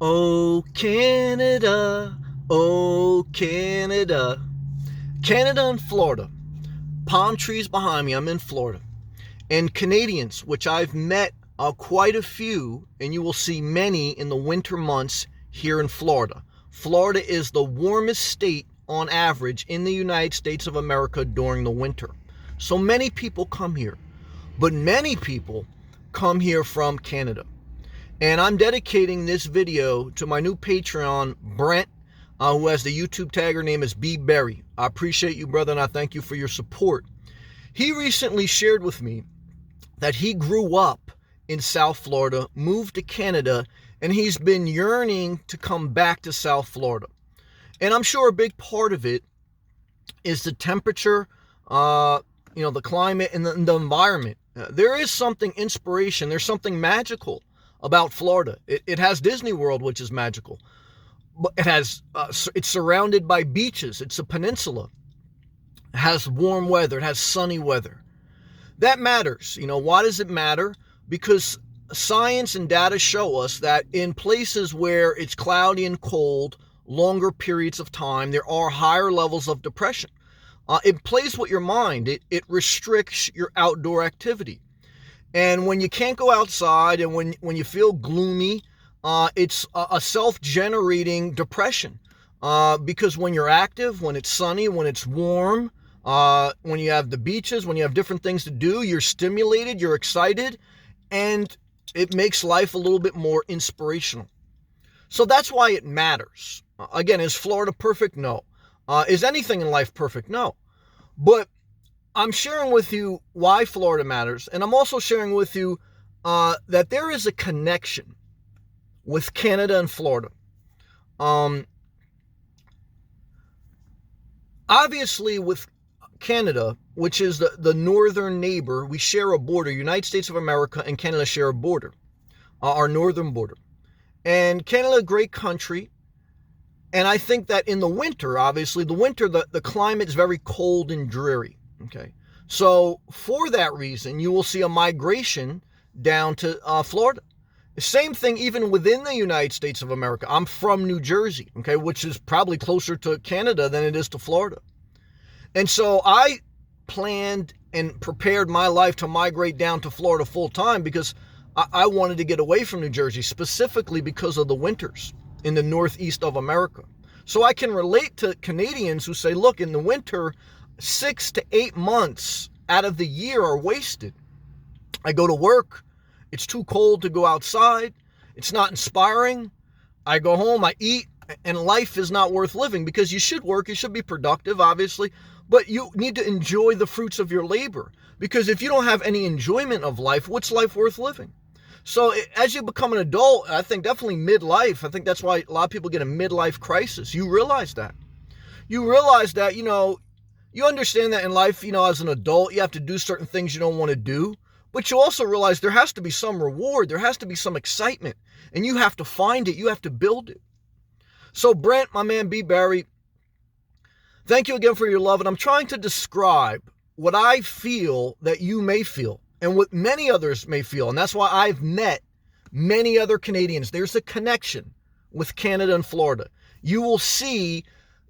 Oh, Canada, oh, Canada. Canada and Florida. Palm trees behind me. I'm in Florida. And Canadians, which I've met quite a few, and you will see many in the winter months here in Florida. Florida is the warmest state on average in the United States of America during the winter. So many people come here, but many people come here from Canada. And I'm dedicating this video to my new Patreon, Brent, who has the YouTube tagger name is B Berry. I appreciate you, brother, and I thank you for your support. He recently shared with me that he grew up in South Florida, moved to Canada, and he's been yearning to come back to South Florida. And I'm sure a big part of it is the temperature, the climate and the environment. There is something inspiration. There's something magical about Florida. It has Disney World, which is magical. But it's surrounded by beaches. It's a peninsula. It has warm weather. It has sunny weather. That matters. Why does it matter? Because science and data show us that in places where it's cloudy and cold, longer periods of time, there are higher levels of depression. It plays with your mind. It restricts your outdoor activity. And when you can't go outside and when you feel gloomy, it's a self-generating depression. Because when you're active, when it's sunny, when it's warm, when you have the beaches, when you have different things to do, you're stimulated, you're excited, and it makes life a little bit more inspirational. So that's why it matters. Again, is Florida perfect? No. Is anything in life perfect? No. But I'm sharing with you why Florida matters, and I'm also sharing with you that there is a connection with Canada and Florida. Obviously, with Canada, which is the northern neighbor, we share a border. United States of America and Canada share a border, our northern border. And Canada, a great country. And I think that in the winter, obviously, the climate is very cold and dreary. Okay. So for that reason, you will see a migration down to Florida. The same thing even within the United States of America. I'm from New Jersey, okay, which is probably closer to Canada than it is to Florida. And so I planned and prepared my life to migrate down to Florida full time because I wanted to get away from New Jersey, specifically because of the winters in the northeast of America. So I can relate to Canadians who say, look, in the winter, 6 to 8 months out of the year are wasted. I go to work. It's too cold to go outside. It's not inspiring. I go home, I eat, and life is not worth living because you should work. You should be productive, obviously, but you need to enjoy the fruits of your labor, because if you don't have any enjoyment of life, what's life worth living? So as you become an adult, I think definitely midlife, I think that's why a lot of people get a midlife crisis. You realize that. You understand that in life, as an adult, you have to do certain things you don't want to do. But you also realize there has to be some reward. There has to be some excitement. And you have to find it. You have to build it. So Brent, my man B. Barry, thank you again for your love. And I'm trying to describe what I feel that you may feel and what many others may feel. And that's why I've met many other Canadians. There's a connection with Canada and Florida. You will see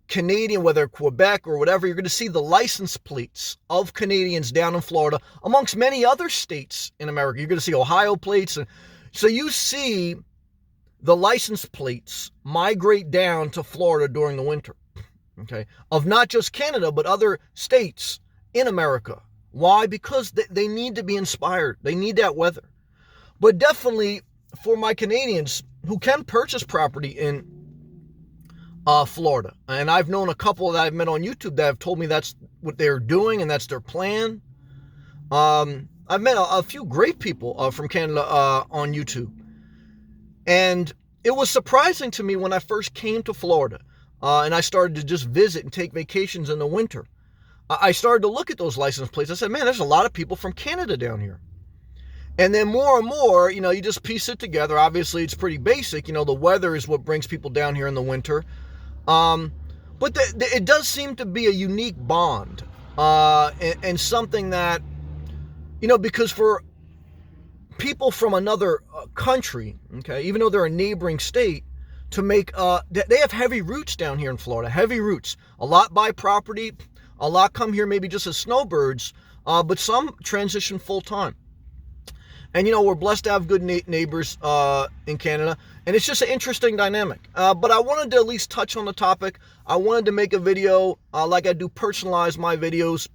Canadian, whether Quebec or whatever, you're going to see the license plates of Canadians down in Florida, amongst many other states in America. You're going to see Ohio plates. And so you see the license plates migrate down to Florida during the winter, okay, of not just Canada, but other states in America. Why? Because they need to be inspired. They need that weather. But definitely for my Canadians who can purchase property in Florida. And I've known a couple that I've met on YouTube that have told me that's what they're doing and that's their plan. I've met a few great people from Canada on YouTube. And it was surprising to me when I first came to Florida and I started to just visit and take vacations in the winter. I started to look at those license plates. I said, man, there's a lot of people from Canada down here. And then more and more, you just piece it together. Obviously, it's pretty basic. The weather is what brings people down here in the winter. But it does seem to be a unique bond and something that, because for people from another country, okay, even though they're a neighboring state, to make, they have heavy roots down here in Florida, heavy roots. A lot buy property, a lot come here maybe just as snowbirds, but some transition full time. And, we're blessed to have good neighbors in Canada. And it's just an interesting dynamic. But I wanted to at least touch on the topic. I wanted to make a video like I do personalize my videos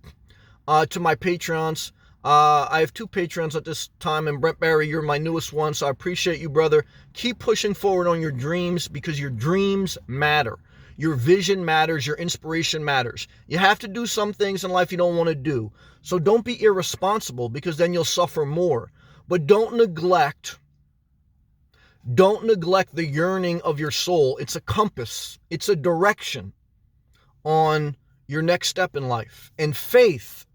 to my Patreons. I have 2 Patreons at this time. And Brent Barry, you're my newest one. So I appreciate you, brother. Keep pushing forward on your dreams because your dreams matter. Your vision matters. Your inspiration matters. You have to do some things in life you don't want to do. So don't be irresponsible because then you'll suffer more. But don't neglect the yearning of your soul. It's a compass. It's a direction on your next step in life. And faith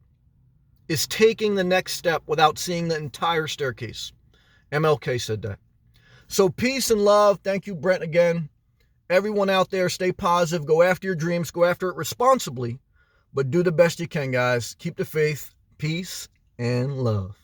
is taking the next step without seeing the entire staircase. MLK said that. So peace and love. Thank you, Brent, again. Everyone out there, stay positive. Go after your dreams. Go after it responsibly. But do the best you can, guys. Keep the faith. Peace and love.